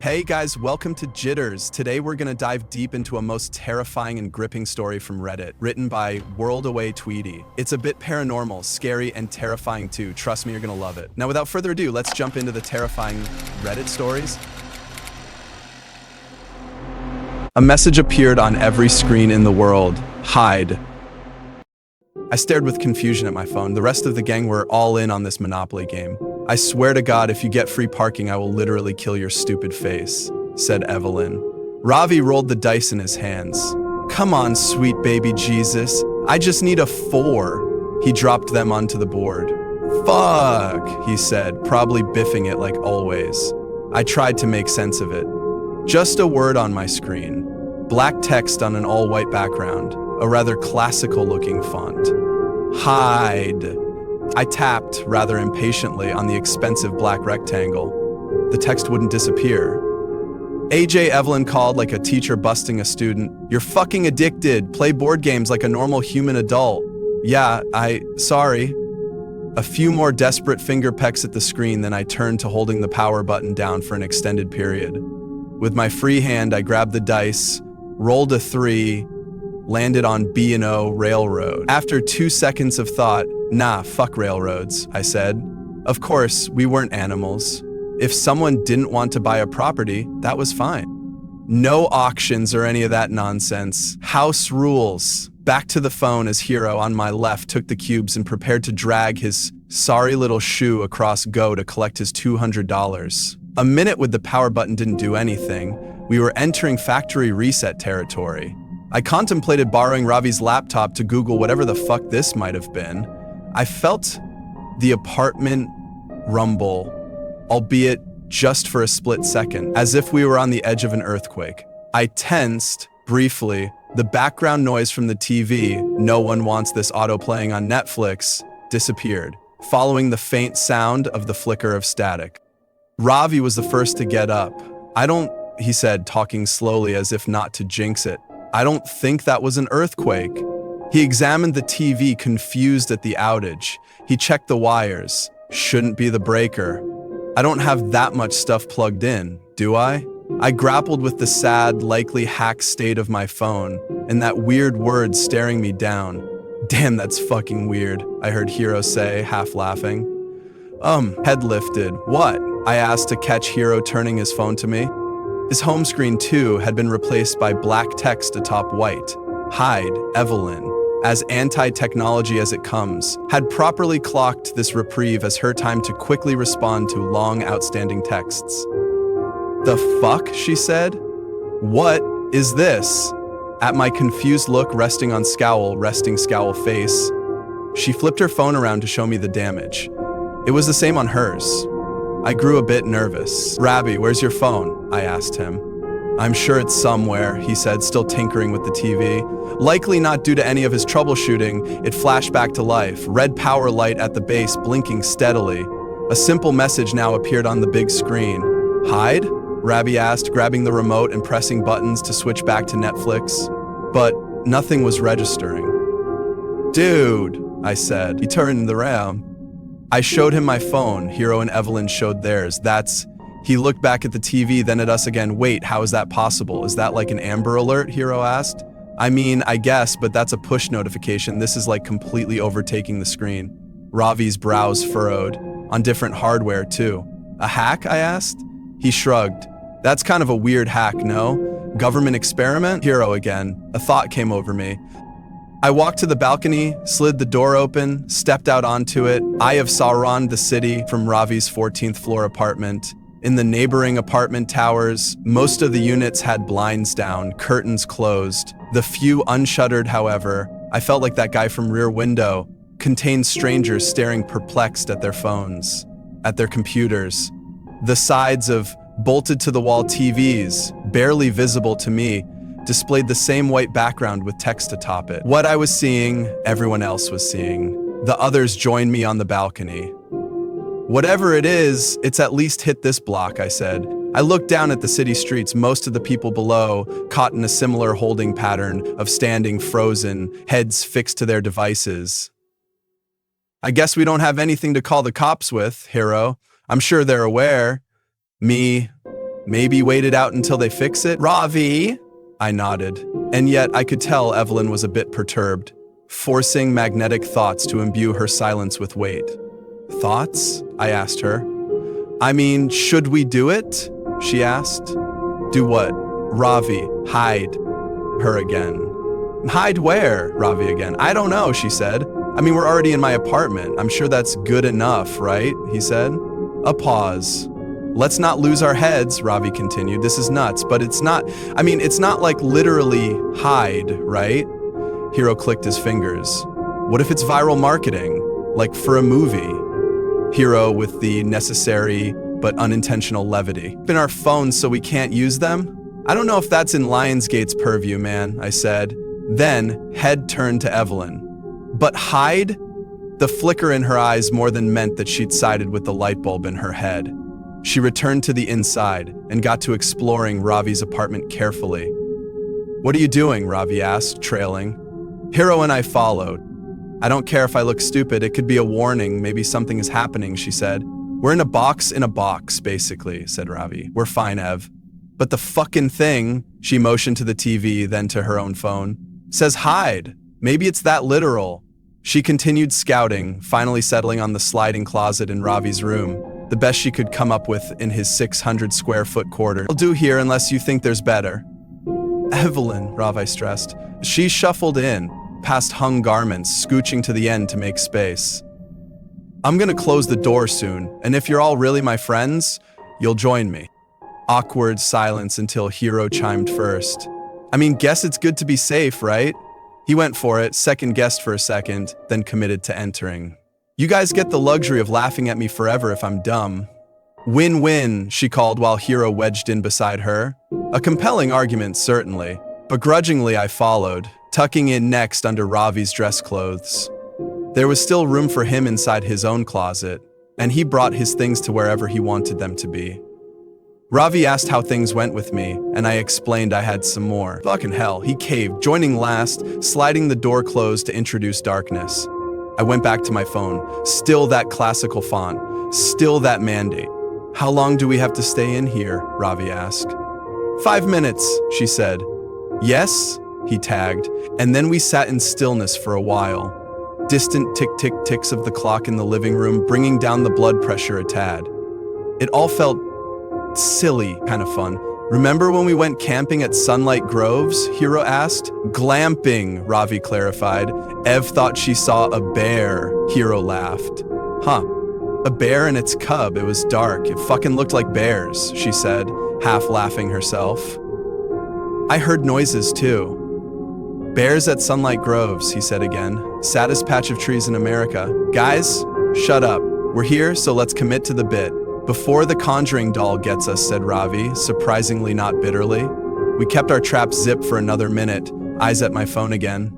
Hey guys, welcome to Jitters. Today we're gonna dive deep into a most terrifying and gripping story from Reddit, written by WorldAwayTweedy. It's a bit paranormal, scary, and terrifying too. Trust me, you're gonna love it. Now without further ado, let's jump into the terrifying Reddit stories. A message appeared on every screen in the world. Hide. I stared with confusion at my phone. The rest of the gang were all in on this Monopoly game. I swear to God, if you get free parking, I will literally kill your stupid face, said Evelyn. Ravi rolled the dice in his hands. Come on, sweet baby Jesus. I just need a 4. He dropped them onto the board. Fuck, he said, probably biffing it like always. I tried to make sense of it. Just a word on my screen. Black text on an all-white background. A rather classical-looking font. Hide. I tapped, rather impatiently, on the expensive black rectangle. The text wouldn't disappear. AJ, Evelyn called like a teacher busting a student. You're fucking addicted. Play board games like a normal human adult. Yeah, sorry. A few more desperate finger pecks at the screen, then I turned to holding the power button down for an extended period. With my free hand, I grabbed the dice, rolled a 3, landed on B&O Railroad. After 2 seconds of thought, nah, fuck railroads, I said. Of course, we weren't animals. If someone didn't want to buy a property, that was fine. No auctions or any of that nonsense. House rules. Back to the phone as Hero on my left took the cubes and prepared to drag his sorry little shoe across Go to collect his $200. A minute with the power button didn't do anything. We were entering factory reset territory. I contemplated borrowing Ravi's laptop to Google whatever the fuck this might have been. I felt the apartment rumble, albeit just for a split second, as if we were on the edge of an earthquake. I tensed, briefly. The background noise from the TV, no one wants this auto-playing on Netflix, disappeared, following the faint sound of the flicker of static. Ravi was the first to get up. He said, talking slowly as if not to jinx it. I don't think that was an earthquake. He examined the TV, confused at the outage. He checked the wires. Shouldn't be the breaker. I don't have that much stuff plugged in, do I? I grappled with the sad, likely hacked state of my phone, and that weird word staring me down. Damn, that's fucking weird, I heard Hero say, half laughing. Head lifted. What? I asked to catch Hero turning his phone to me. His home screen, too, had been replaced by black text atop white. Hide, Evelyn, as anti-technology as it comes, had properly clocked this reprieve as her time to quickly respond to long, outstanding texts. The fuck, she said? What is this? At my confused look resting scowl face, she flipped her phone around to show me the damage. It was the same on hers. I grew a bit nervous. Ravi, where's your phone? I asked him. I'm sure it's somewhere, he said, still tinkering with the TV. Likely not due to any of his troubleshooting, it flashed back to life, red power light at the base blinking steadily. A simple message now appeared on the big screen. Hide? Ravi asked, grabbing the remote and pressing buttons to switch back to Netflix. But nothing was registering. Dude, I said. He turned around. I showed him my phone. Hero and Evelyn showed theirs. He looked back at the TV, then at us again. Wait, how is that possible? Is that like an Amber Alert? Hero asked. I mean, I guess, but that's a push notification. This is like completely overtaking the screen. Ravi's brows furrowed. On different hardware, too. A hack? I asked. He shrugged. That's kind of a weird hack, no? Government experiment? Hero again. A thought came over me. I walked to the balcony, slid the door open, stepped out onto it. Eye of Sauron, the city, from Ravi's 14th floor apartment. In the neighboring apartment towers, most of the units had blinds down, curtains closed. The few unshuttered, however, I felt like that guy from Rear Window, contained strangers staring perplexed at their phones, at their computers. The sides of bolted-to-the-wall TVs, barely visible to me, displayed the same white background with text atop it. What I was seeing, everyone else was seeing. The others joined me on the balcony. Whatever it is, it's at least hit this block, I said. I looked down at the city streets, most of the people below, caught in a similar holding pattern of standing frozen, heads fixed to their devices. I guess we don't have anything to call the cops with, Hero. I'm sure they're aware. Me, Maybe wait it out until they fix it? Ravi? I nodded. And yet I could tell Evelyn was a bit perturbed, forcing magnetic thoughts to imbue her silence with weight. Thoughts? I asked her. I mean, should we do it? She asked. Do what? Ravi, hide. Her again. Hide where? Ravi again. I don't know, she said. I mean, we're already in my apartment. I'm sure that's good enough, right? He said. A pause. Let's not lose our heads, Ravi continued. This is nuts, but it's not like literally hide, right? Hiro clicked his fingers. What if it's viral marketing? Like for a movie? Hiro with the necessary but unintentional levity. In our phones so we can't use them? I don't know if that's in Lionsgate's purview, man, I said. Then, head turned to Evelyn. But hide? The flicker in her eyes more than meant that she'd sided with the light bulb in her head. She returned to the inside and got to exploring Ravi's apartment carefully. What are you doing? Ravi asked, trailing. Hiro and I followed. I don't care if I look stupid, it could be a warning, maybe something is happening, she said. We're in a box, basically, said Ravi. We're fine, Ev. But the fucking thing, she motioned to the TV, then to her own phone, says hide. Maybe it's that literal. She continued scouting, finally settling on the sliding closet in Ravi's room, the best she could come up with in his 600 square foot quarter. I'll do here unless you think there's better. Evelyn, Ravi stressed. She shuffled in, past hung garments, scooching to the end to make space. I'm gonna close the door soon, and if you're all really my friends, you'll join me. Awkward silence until Hiro chimed first. I mean, guess it's good to be safe, right? He went for it, second-guessed for a second, then committed to entering. You guys get the luxury of laughing at me forever if I'm dumb. Win-win, she called while Hiro wedged in beside her. A compelling argument, certainly. Begrudgingly, I followed, tucking in next under Ravi's dress clothes. There was still room for him inside his own closet, and he brought his things to wherever he wanted them to be. Ravi asked how things went with me, and I explained I had some more. Fucking hell, he caved, joining last, sliding the door closed to introduce darkness. I went back to my phone, still that classical font, still that mandate. How long do we have to stay in here? Ravi asked. 5 minutes, she said. Yes, he tagged, and then we sat in stillness for a while. Distant tick-tick-ticks of the clock in the living room bringing down the blood pressure a tad. It all felt silly, kind of fun. Remember when we went camping at Sunlight Groves? Hiro asked. Glamping, Ravi clarified. Ev thought she saw a bear. Hiro laughed. Huh. A bear and its cub. It was dark. It fucking looked like bears, she said, half laughing herself. I heard noises too. Bears at Sunlight Groves, he said again. Saddest patch of trees in America. Guys, shut up. We're here, so let's commit to the bit. Before the conjuring doll gets us, said Ravi, surprisingly not bitterly. We kept our trap zipped for another minute, eyes at my phone again.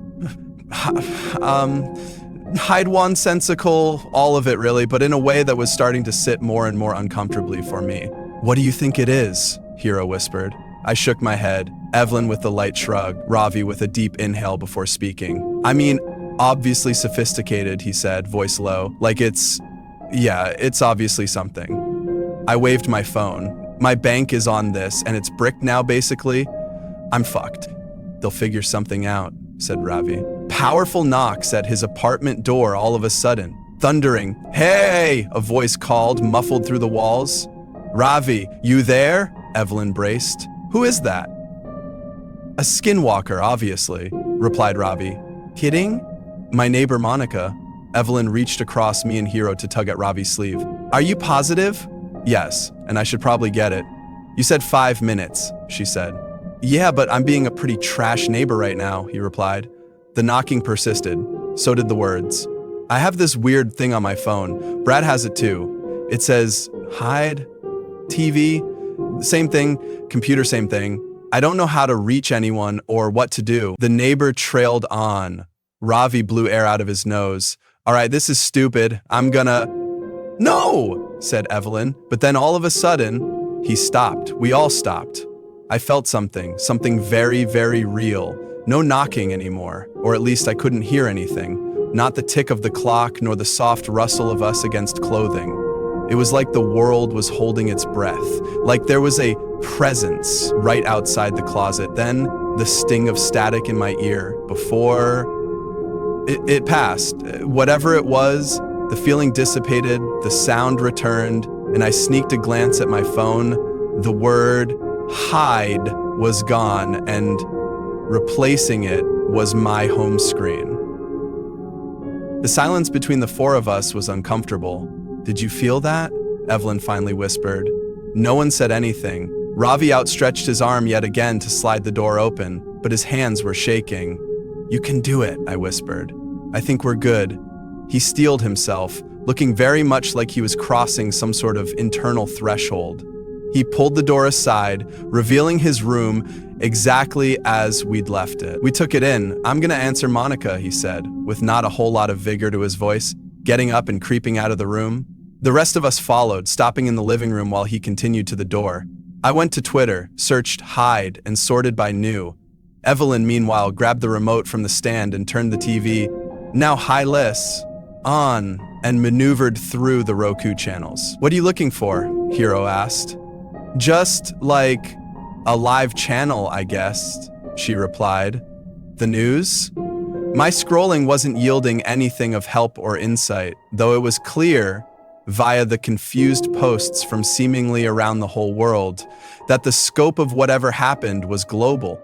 Hide-one-sensical, all of it really, but in a way that was starting to sit more and more uncomfortably for me. What do you think it is? Hiro whispered. I shook my head, Evelyn with a light shrug, Ravi with a deep inhale before speaking. I mean, obviously sophisticated, he said, voice low, like it's obviously something. I waved my phone. My bank is on this, and it's bricked now, basically. I'm fucked. They'll figure something out, said Ravi. Powerful knocks at his apartment door all of a sudden. Thundering, hey! A voice called, muffled through the walls. Ravi, you there? Evelyn braced. Who is that? A skinwalker, obviously, replied Ravi. Kidding? My neighbor Monica. Evelyn reached across me and Hiro to tug at Ravi's sleeve. Are you positive? Yes, and I should probably get it. You said 5 minutes, she said. Yeah, but I'm being a pretty trash neighbor right now, he replied. The knocking persisted. So did the words. I have this weird thing on my phone. Brad has it too. It says, hide, TV, same thing, computer, same thing. I don't know how to reach anyone or what to do. The neighbor trailed on. Ravi blew air out of his nose. All right, this is stupid. I'm gonna... No, said Evelyn. But then all of a sudden, he stopped. We all stopped. I felt something very, very real. No knocking anymore, or at least I couldn't hear anything. Not the tick of the clock, nor the soft rustle of us against clothing. It was like the world was holding its breath, like there was a presence right outside the closet. Then the sting of static in my ear before it passed. Whatever it was, the feeling dissipated, the sound returned, and I sneaked a glance at my phone. The word hide was gone, and replacing it was my home screen. The silence between the four of us was uncomfortable. "Did you feel that?" Evelyn finally whispered. No one said anything. Ravi outstretched his arm yet again to slide the door open, but his hands were shaking. "You can do it," I whispered. "I think we're good." He steeled himself, looking very much like he was crossing some sort of internal threshold. He pulled the door aside, revealing his room exactly as we'd left it. We took it in. "I'm gonna answer Monica," he said, with not a whole lot of vigor to his voice, getting up and creeping out of the room. The rest of us followed, stopping in the living room while he continued to the door. I went to Twitter, searched hide, and sorted by new. Evelyn, meanwhile, grabbed the remote from the stand and turned the TV, now high-less, on, and maneuvered through the Roku channels. "What are you looking for?" Hero asked. "Just, like, a live channel, I guess," she replied. "The news?" My scrolling wasn't yielding anything of help or insight, though it was clear, via the confused posts from seemingly around the whole world, that the scope of whatever happened was global.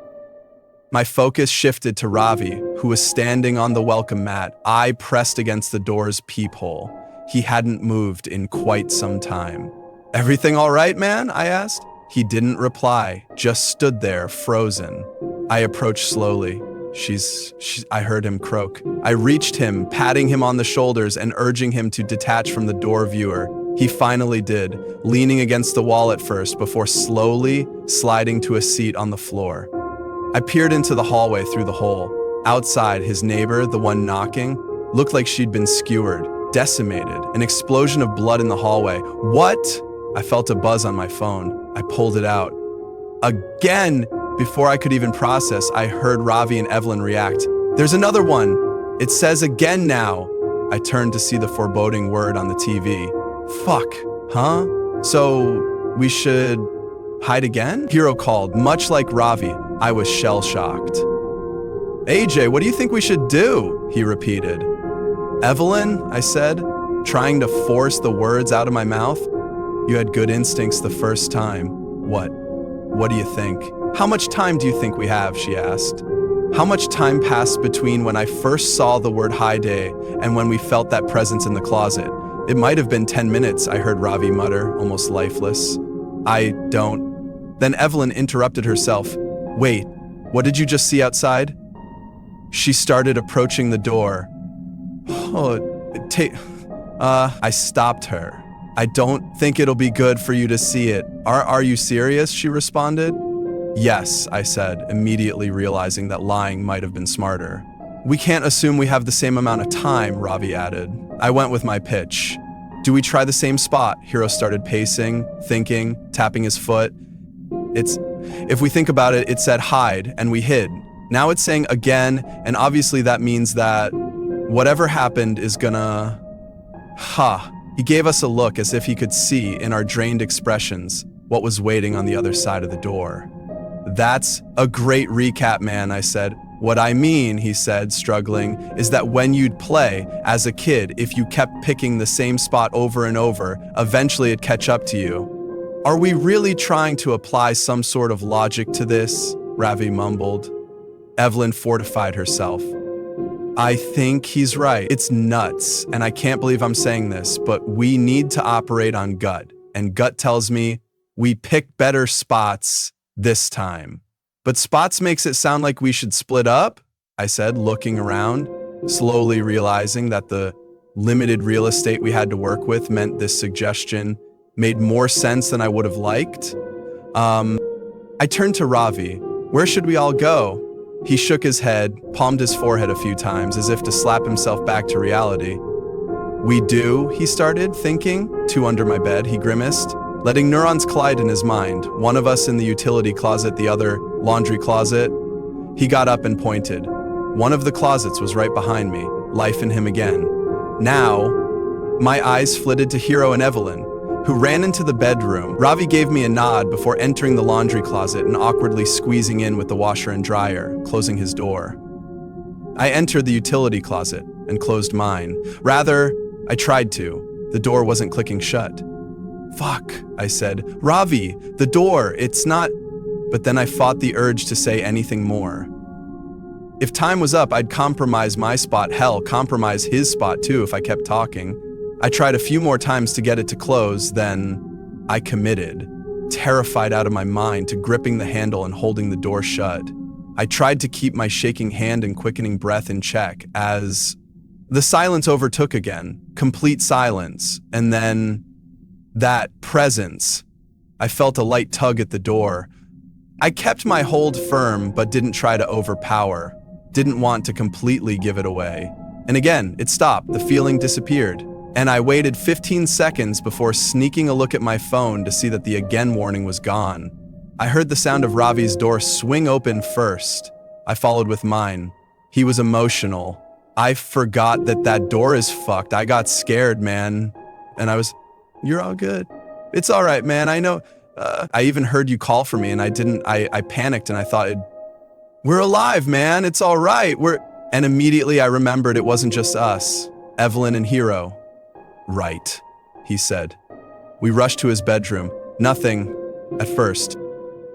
My focus shifted to Ravi, who was standing on the welcome mat, eye pressed against the door's peephole. He hadn't moved in quite some time. "Everything all right, man?" I asked. He didn't reply, just stood there, frozen. I approached slowly. I heard him croak. I reached him, patting him on the shoulders and urging him to detach from the door viewer. He finally did, leaning against the wall at first before slowly sliding to a seat on the floor. I peered into the hallway through the hole. Outside, his neighbor, the one knocking, looked like she'd been skewered, decimated, an explosion of blood in the hallway. "What?" I felt a buzz on my phone. I pulled it out. Again! Before I could even process, I heard Ravi and Evelyn react. "There's another one! It says again now!" I turned to see the foreboding word on the TV. "Fuck, huh? So, we should hide again?" Hero called, much like Ravi. I was shell-shocked. "AJ, what do you think we should do?" he repeated. "Evelyn," I said, trying to force the words out of my mouth. "You had good instincts the first time." What do you think?" "How much time do you think we have?" she asked. How much time passed between when I first saw the word high day and when we felt that presence in the closet? "It might have been 10 minutes, I heard Ravi mutter, almost lifeless. "I don't." Then Evelyn interrupted herself. "Wait, what did you just see outside?" She started approaching the door. I stopped her. "I don't think it'll be good for you to see it." Are you serious?" she responded. "Yes," I said, immediately realizing that lying might have been smarter. "We can't assume we have the same amount of time," Ravi added. I went with my pitch. "Do we try the same spot?" Hero started pacing, thinking, tapping his foot. If we think about it, it said hide, and we hid. Now it's saying again, and obviously that means that whatever happened is gonna... He gave us a look as if he could see, in our drained expressions, what was waiting on the other side of the door. "That's a great recap, man," I said. "What I mean," he said, struggling, "is that when you'd play, as a kid, if you kept picking the same spot over and over, eventually it'd catch up to you." "Are we really trying to apply some sort of logic to this?" Ravi mumbled. Evelyn fortified herself. "I think he's right. It's nuts, and I can't believe I'm saying this, but we need to operate on gut, and gut tells me we pick better spots this time." "But spots makes it sound like we should split up," I said, looking around, slowly realizing that the limited real estate we had to work with meant this suggestion made more sense than I would have liked. I turned to Ravi. "Where should we all go?" He shook his head, palmed his forehead a few times as if to slap himself back to reality. "We do," he started, thinking. "Two under my bed," he grimaced, letting neurons collide in his mind, one of us in the utility closet, the other laundry closet. He got up and pointed. One of the closets was right behind me, life in him again. Now, my eyes flitted to Hero and Evelyn. who ran into the bedroom. Ravi gave me a nod before entering the laundry closet and awkwardly squeezing in with the washer and dryer, closing his door. I entered the utility closet and closed mine. Rather, I tried to. The door wasn't clicking shut. "Fuck," I said. "Ravi, the door, it's not..." But then I fought the urge to say anything more. If time was up, I'd compromise my spot, hell, compromise his spot too if I kept talking. I tried a few more times to get it to close, then I committed, terrified out of my mind, to gripping the handle and holding the door shut. I tried to keep my shaking hand and quickening breath in check as the silence overtook again, complete silence, and then that presence. I felt a light tug at the door. I kept my hold firm but didn't try to overpower, didn't want to completely give it away. And again, it stopped, the feeling disappeared. And I waited 15 seconds before sneaking a look at my phone to see that the again warning was gone. I heard the sound of Ravi's door swing open first. I followed with mine. He was emotional. I forgot that door is fucked. I got scared, man. And I was, "You're all good. It's all right, man. I know." I even heard you call for me and I panicked and I thought, "We're alive, man. It's all right. And immediately I remembered it wasn't just us, Evelyn and Hero. "Right," he said. We rushed to his bedroom. Nothing, at first.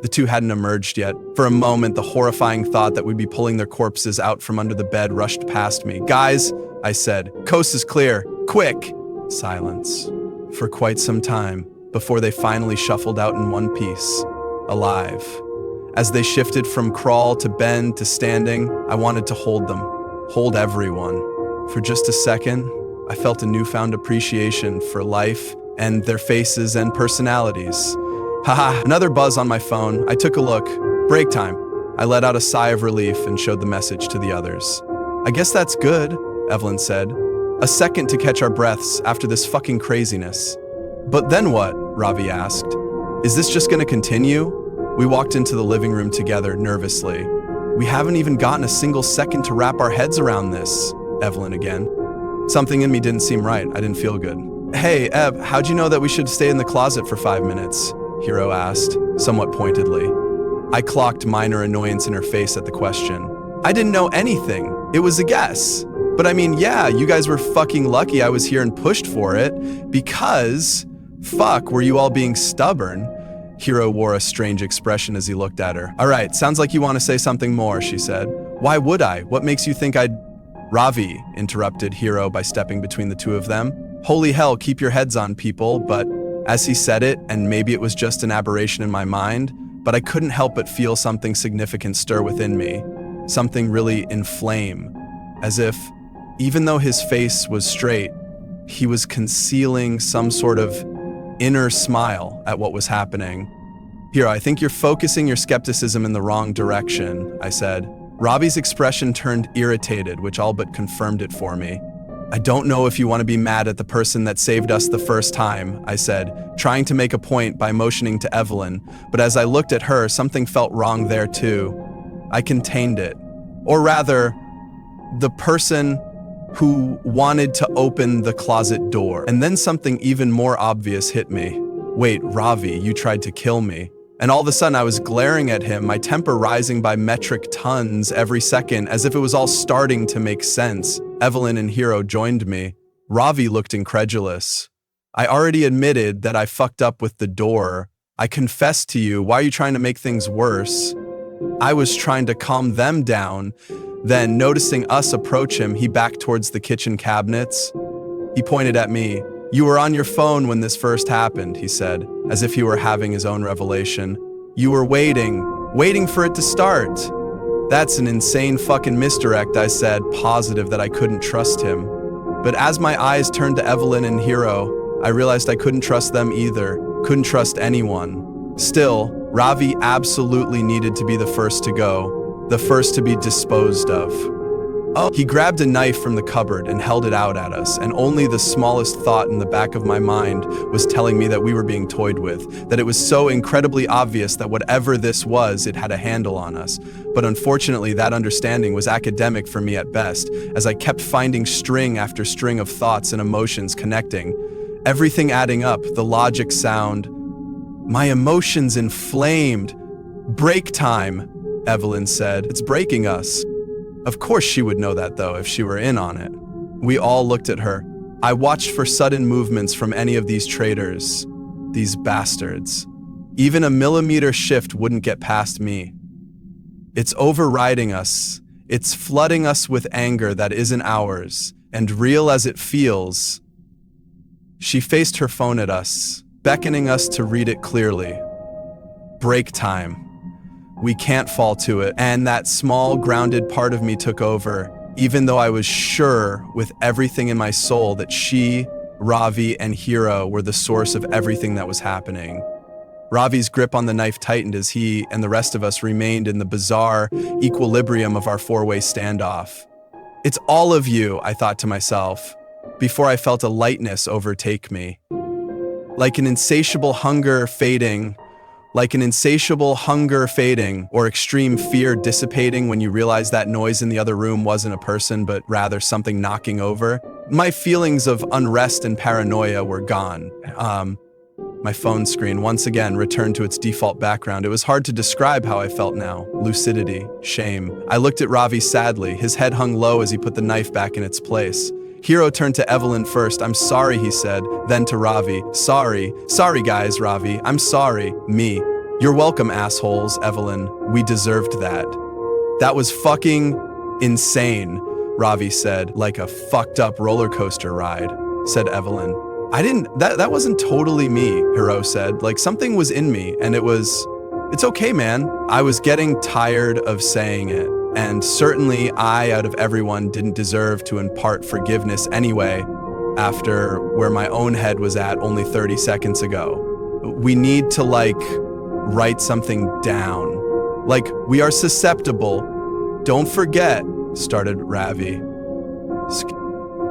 The two hadn't emerged yet. For a moment, the horrifying thought that we'd be pulling their corpses out from under the bed rushed past me. "Guys," I said, "coast is clear. Quick!" Silence. For quite some time, before they finally shuffled out in one piece, alive. As they shifted from crawl to bend to standing, I wanted to hold them, hold everyone. For just a second, I felt a newfound appreciation for life and their faces and personalities. Haha, another buzz on my phone. I took a look. Break time. I let out a sigh of relief and showed the message to the others. "I guess that's good," Evelyn said. "A second to catch our breaths after this fucking craziness." "But then what?" Ravi asked. "Is this just gonna continue?" We walked into the living room together, nervously. "We haven't even gotten a single second to wrap our heads around this," Evelyn again. Something in me didn't seem right. I didn't feel good. "Hey, Ev, how'd you know that we should stay in the closet for 5 minutes? Hero asked, somewhat pointedly. I clocked minor annoyance in her face at the question. "I didn't know anything. It was a guess. But I mean, yeah, you guys were fucking lucky I was here and pushed for it, because, fuck, were you all being stubborn?" Hero wore a strange expression as he looked at her. "All right, sounds like you want to say something more," she said. "Why would I? What makes you think I'd..." "Ravi," interrupted Hero by stepping between the two of them. "Holy hell, keep your heads on, people," but as he said it, and maybe it was just an aberration in my mind, but I couldn't help but feel something significant stir within me, something really inflame, as if, even though his face was straight, he was concealing some sort of inner smile at what was happening. "Hero, I think you're focusing your skepticism in the wrong direction," I said. Robbie's expression turned irritated, which all but confirmed it for me. "I don't know if you want to be mad at the person that saved us the first time," I said, trying to make a point by motioning to Evelyn, but as I looked at her, something felt wrong there too. I contained it. Or rather, the person who wanted to open the closet door. And then something even more obvious hit me. "Wait, Ravi, you tried to kill me." And all of a sudden I was glaring at him, my temper rising by metric tons every second, as if it was all starting to make sense. Evelyn and Hero joined me. Ravi looked incredulous. "I already admitted that I fucked up with the door. I confessed to you. Why are you trying to make things worse?" I was trying to calm them down. Then, noticing us approach him, he backed towards the kitchen cabinets. He pointed at me. "You were on your phone when this first happened," he said, as if he were having his own revelation. "You were waiting for it to start." "That's an insane fucking misdirect," I said, positive that I couldn't trust him. But as my eyes turned to Evelyn and Hero, I realized I couldn't trust them either, couldn't trust anyone. Still, Ravi absolutely needed to be the first to go, the first to be disposed of. Oh, he grabbed a knife from the cupboard and held it out at us, and only the smallest thought in the back of my mind was telling me that we were being toyed with, that it was so incredibly obvious that whatever this was, it had a handle on us. But unfortunately, that understanding was academic for me at best, as I kept finding string after string of thoughts and emotions connecting. Everything adding up, the logic sound. My emotions inflamed. Break time, Evelyn said. It's breaking us. Of course she would know that, though, if she were in on it. We all looked at her. I watched for sudden movements from any of these traitors, these bastards. Even a millimeter shift wouldn't get past me. It's overriding us. It's flooding us with anger that isn't ours, and real as it feels. She faced her phone at us, beckoning us to read it clearly. Break time. We can't fall to it, and that small, grounded part of me took over, even though I was sure with everything in my soul that she, Ravi, and Hero were the source of everything that was happening. Ravi's grip on the knife tightened as he and the rest of us remained in the bizarre equilibrium of our four-way standoff. It's all of you, I thought to myself, before I felt a lightness overtake me. Like an insatiable hunger fading, or extreme fear dissipating when you realize that noise in the other room wasn't a person, but rather something knocking over. My feelings of unrest and paranoia were gone. My phone screen once again returned to its default background. It was hard to describe how I felt now. Lucidity, shame. I looked at Ravi sadly. His head hung low as he put the knife back in its place. Hero turned to Evelyn first. I'm sorry, he said, then to Ravi. Sorry guys, Ravi. I'm sorry. Me. You're welcome, assholes, Evelyn. We deserved that. That was fucking insane, Ravi said. Like a fucked up roller coaster ride, said Evelyn. That wasn't totally me, Hero said. Like something was in me and it's okay, man. I was getting tired of saying it. And certainly I, out of everyone, didn't deserve to impart forgiveness anyway, after where my own head was at only 30 seconds ago. We need to, write something down. We are susceptible. Don't forget, started Ravi.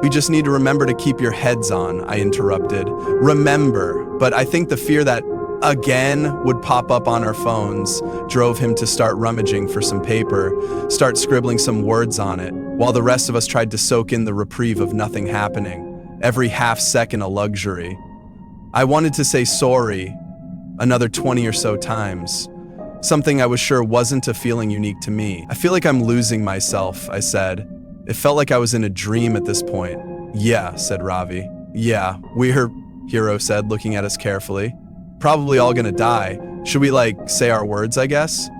We just need to remember to keep your heads on, I interrupted. Remember, but I think the fear that again would pop up on our phones drove him to start rummaging for some paper, start scribbling some words on it, while the rest of us tried to soak in the reprieve of nothing happening, every half second a luxury. I wanted to say sorry another 20 or so times, something I was sure wasn't a feeling unique to me. I feel like I'm losing myself, I said. It felt like I was in a dream at this point. Yeah, said Ravi. Yeah, we're, Hero said, looking at us carefully. Probably all gonna die. Should we, say our words, I guess?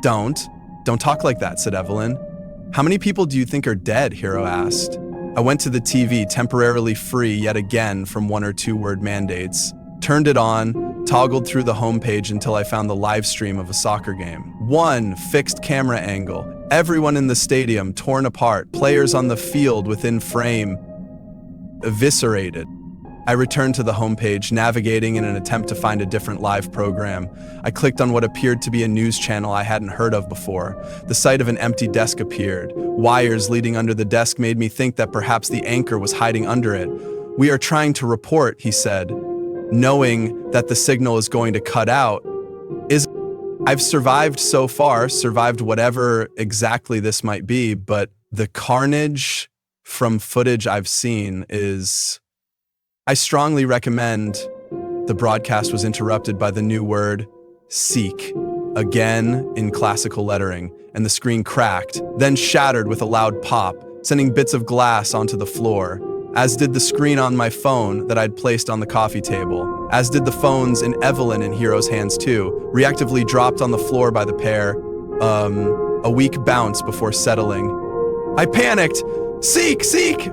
Don't talk like that, said Evelyn. How many people do you think are dead? Hero asked. I went to the TV, temporarily free yet again from 1 or 2 word mandates, turned it on, toggled through the homepage until I found the live stream of a soccer game. One fixed camera angle, everyone in the stadium torn apart, players on the field within frame, eviscerated. I returned to the homepage, navigating in an attempt to find a different live program. I clicked on what appeared to be a news channel I hadn't heard of before. The sight of an empty desk appeared. Wires leading under the desk made me think that perhaps the anchor was hiding under it. We are trying to report, he said, knowing that the signal is going to cut out. I've survived so far, survived whatever exactly this might be, but the carnage from footage I've seen is... I strongly recommend. The broadcast was interrupted by the new word, seek, again in classical lettering, and the screen cracked, then shattered with a loud pop, sending bits of glass onto the floor, as did the screen on my phone that I'd placed on the coffee table, as did the phones in Evelyn and Hero's hands too, reactively dropped on the floor by the pair, a weak bounce before settling. I panicked. Seek!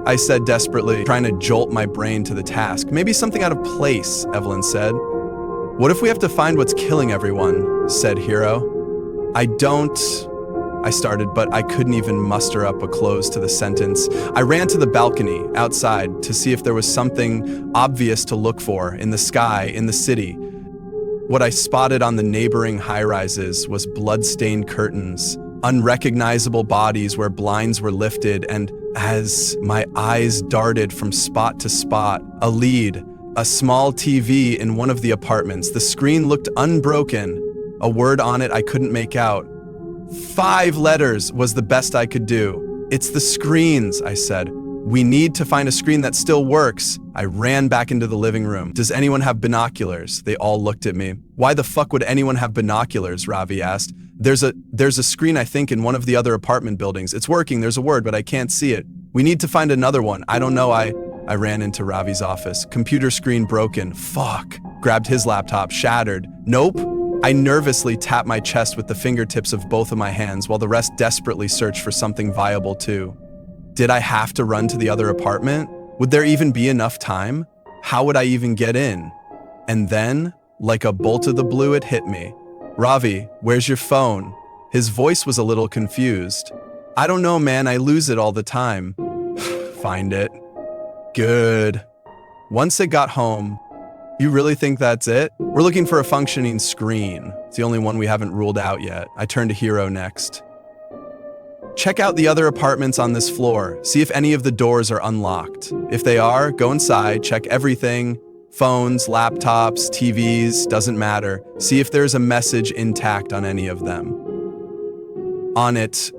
I said desperately, trying to jolt my brain to the task. Maybe something out of place, Evelyn said. What if we have to find what's killing everyone, said Hero. I started, but I couldn't even muster up a close to the sentence. I ran to the balcony outside to see if there was something obvious to look for in the sky, in the city. What I spotted on the neighboring high-rises was blood-stained curtains, unrecognizable bodies where blinds were lifted, and as my eyes darted from spot to spot, a lead, a small TV in one of the apartments. The screen looked unbroken. A word on it I couldn't make out. 5 letters was the best I could do. It's the screens, I said. We need to find a screen that still works. I ran back into the living room. Does anyone have binoculars? They all looked at me. Why the fuck would anyone have binoculars? Ravi asked. There's a screen, I think, in one of the other apartment buildings. It's working, there's a word, but I can't see it. We need to find another one. I don't know. I ran into Ravi's office. Computer screen broken. Fuck. Grabbed his laptop, shattered. Nope. I nervously tapped my chest with the fingertips of both of my hands while the rest desperately searched for something viable too. Did I have to run to the other apartment? Would there even be enough time? How would I even get in? And then, like a bolt of the blue, it hit me. Ravi, where's your phone? His voice was a little confused. I don't know, man, I lose it all the time. Find it. Good. Once it got home, you really think that's it? We're looking for a functioning screen. It's the only one we haven't ruled out yet. I turned to Hero next. Check out the other apartments on this floor. See if any of the doors are unlocked. If they are, go inside, check everything. Phones, laptops, TVs, doesn't matter. See if there's a message intact on any of them. On it,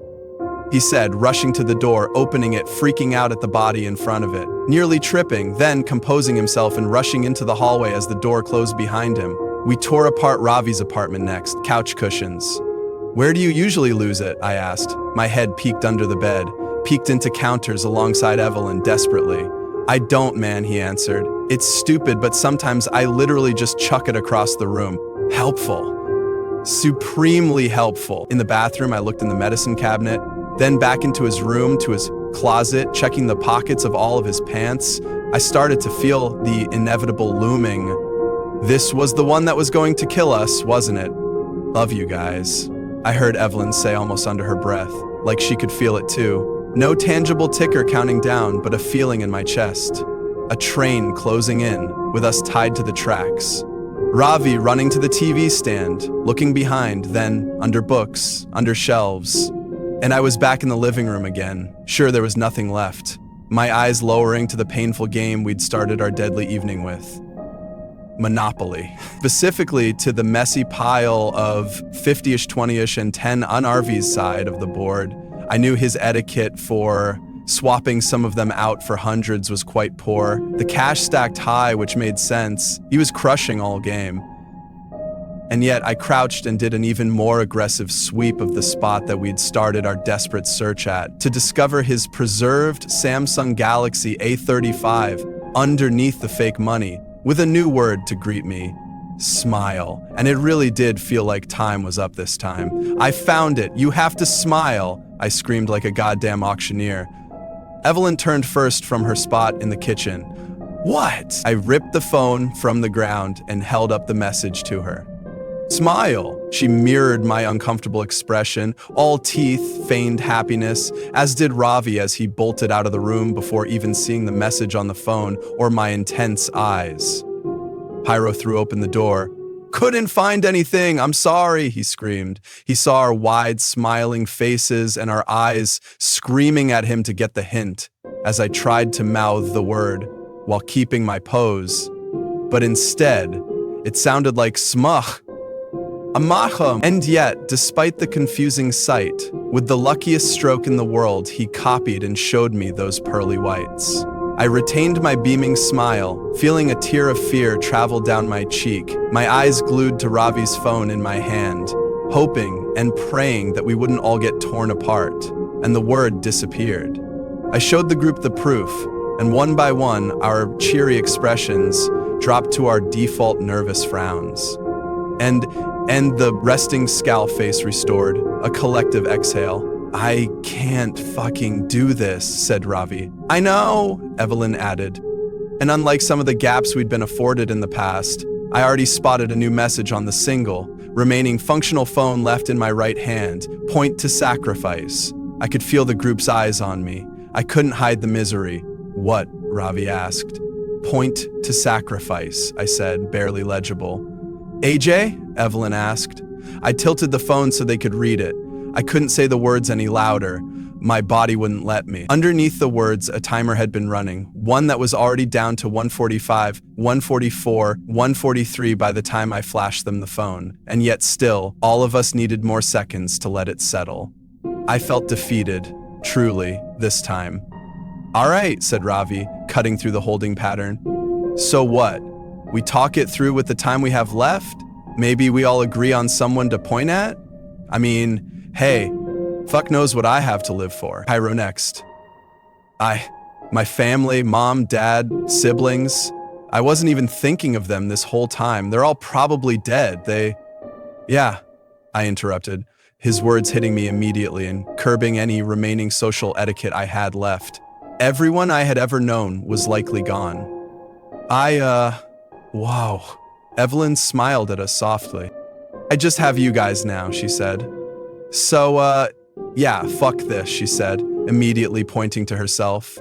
he said, rushing to the door, opening it, freaking out at the body in front of it, nearly tripping, then composing himself and rushing into the hallway as the door closed behind him. We tore apart Ravi's apartment next, couch cushions. Where do you usually lose it? I asked. My head peeked under the bed, peeked into counters alongside Evelyn desperately. I don't, man, he answered. It's stupid, but sometimes I literally just chuck it across the room. Helpful. Supremely helpful. In the bathroom, I looked in the medicine cabinet, then back into his room, to his closet, checking the pockets of all of his pants. I started to feel the inevitable looming. This was the one that was going to kill us, wasn't it? Love you guys. I heard Evelyn say almost under her breath, like she could feel it too. No tangible ticker counting down, but a feeling in my chest. A train closing in, with us tied to the tracks. Ravi running to the TV stand, looking behind, then under books, under shelves. And I was back in the living room again. Sure, there was nothing left. My eyes lowering to the painful game we'd started our deadly evening with. Monopoly. Specifically to the messy pile of 50-ish, 20-ish, and 10 on RV's side of the board. I knew his etiquette for swapping some of them out for hundreds was quite poor. The cash stacked high, which made sense. He was crushing all game. And yet I crouched and did an even more aggressive sweep of the spot that we'd started our desperate search at to discover his preserved Samsung Galaxy A35 underneath the fake money, with a new word to greet me: smile. And it really did feel like time was up this time. I found it. You have to smile, I screamed like a goddamn auctioneer. Evelyn turned first from her spot in the kitchen. What? I ripped the phone from the ground and held up the message to her. Smile. She mirrored my uncomfortable expression, all teeth, feigned happiness, as did Ravi as he bolted out of the room before even seeing the message on the phone or my intense eyes. Pyro threw open the door. Couldn't find anything, I'm sorry, he screamed. He saw our wide, smiling faces and our eyes screaming at him to get the hint as I tried to mouth the word while keeping my pose. But instead, it sounded like smach. Amacham. And yet, despite the confusing sight, with the luckiest stroke in the world, he copied and showed me those pearly whites. I retained my beaming smile, feeling a tear of fear travel down my cheek, my eyes glued to Ravi's phone in my hand, hoping and praying that we wouldn't all get torn apart, and the word disappeared. I showed the group the proof, and one by one, our cheery expressions dropped to our default nervous frowns. And the resting scowl face restored, a collective exhale. I can't fucking do this, said Ravi. I know, Evelyn added. And unlike some of the gaps we'd been afforded in the past, I already spotted a new message on the single, remaining functional phone left in my right hand, point to sacrifice. I could feel the group's eyes on me. I couldn't hide the misery. What? Ravi asked. Point to sacrifice, I said, barely legible. AJ? Evelyn asked. I tilted the phone so they could read it. I couldn't say the words any louder. My body wouldn't let me. Underneath the words, a timer had been running, one that was already down to 145, 144, 143 by the time I flashed them the phone. And yet still, all of us needed more seconds to let it settle. I felt defeated, truly, this time. All right, said Ravi, cutting through the holding pattern. So what? We talk it through with the time we have left? Maybe we all agree on someone to point at? I mean, hey, fuck knows what I have to live for. Pyro next. My family, mom, dad, siblings, I wasn't even thinking of them this whole time. They're all probably dead. Yeah, I interrupted, his words hitting me immediately and curbing any remaining social etiquette I had left. Everyone I had ever known was likely gone. Wow. Evelyn smiled at us softly. I just have you guys now, she said. So, yeah, fuck this, she said, immediately pointing to herself,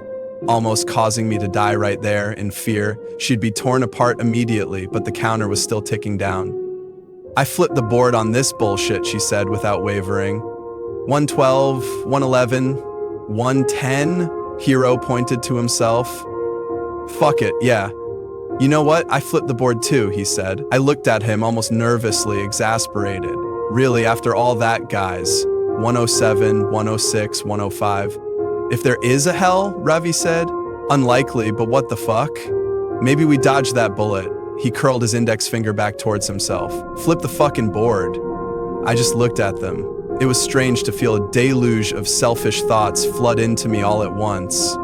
almost causing me to die right there in fear. She'd be torn apart immediately, but the counter was still ticking down. I flipped the board on this bullshit, she said without wavering. 112, 111, 110, Hero pointed to himself. Fuck it, yeah. You know what? I flipped the board too, he said. I looked at him almost nervously, exasperated. Really, after all that, guys. 107, 106, 105. If there is a hell, Ravi said. Unlikely, but what the fuck? Maybe we dodged that bullet. He curled his index finger back towards himself. Flip the fucking board. I just looked at them. It was strange to feel a deluge of selfish thoughts flood into me all at once.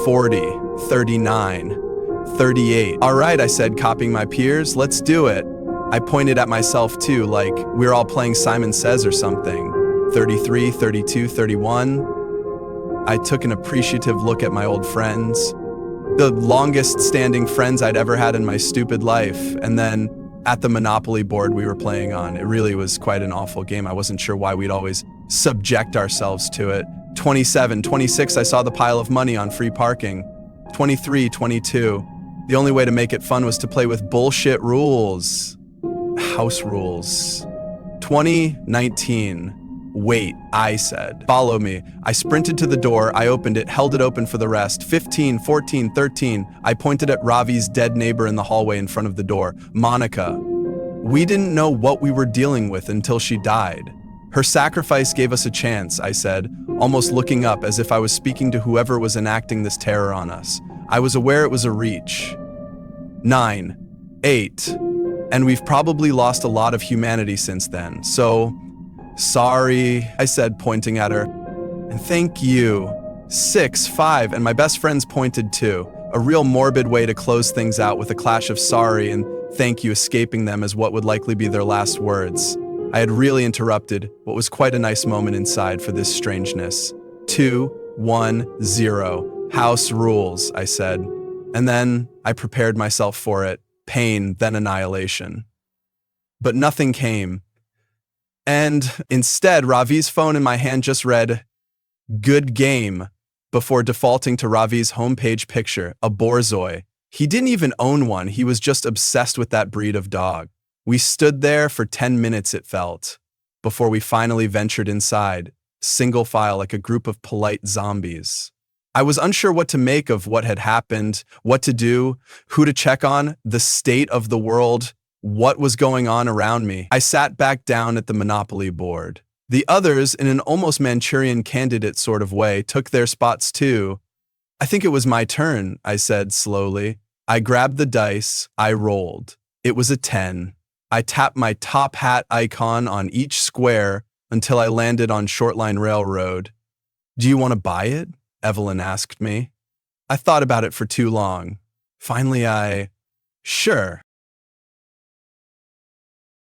40, 39, 38. All right, I said, copying my peers, let's do it. I pointed at myself too, like we were all playing Simon Says or something. 33, 32, 31. I took an appreciative look at my old friends. The longest standing friends I'd ever had in my stupid life. And then at the Monopoly board we were playing on, it really was quite an awful game. I wasn't sure why we'd always subject ourselves to it. 27, 26, I saw the pile of money on free parking. 23, 22. The only way to make it fun was to play with bullshit rules. House rules. 20, 19. Wait, I said. Follow me. I sprinted to the door, I opened it, held it open for the rest. 15, 14, 13. I pointed at Ravi's dead neighbor in the hallway in front of the door, Monica. We didn't know what we were dealing with until she died. Her sacrifice gave us a chance, I said, almost looking up as if I was speaking to whoever was enacting this terror on us. I was aware it was a reach. 9, 8. And we've probably lost a lot of humanity since then, so... Sorry, I said, pointing at her. And thank you. 6, 5, and my best friends pointed too. A real morbid way to close things out with a clash of sorry and thank you escaping them as what would likely be their last words. I had really interrupted what was quite a nice moment inside for this strangeness. 2, 1, 0. House rules, I said. And then I prepared myself for it. Pain, then annihilation. But nothing came. And instead, Ravi's phone in my hand just read, "Good game," before defaulting to Ravi's homepage picture, a Borzoi. He didn't even own one, he was just obsessed with that breed of dog. We stood there for 10 minutes, it felt, before we finally ventured inside, single file like a group of polite zombies. I was unsure what to make of what had happened, what to do, who to check on, the state of the world, what was going on around me. I sat back down at the Monopoly board. The others, in an almost Manchurian candidate sort of way, took their spots too. I think it was my turn, I said slowly. I grabbed the dice, I rolled. It was a 10. I tapped my top hat icon on each square until I landed on Shortline Railroad. Do you want to buy it? Evelyn asked me. I thought about it for too long. Finally, sure.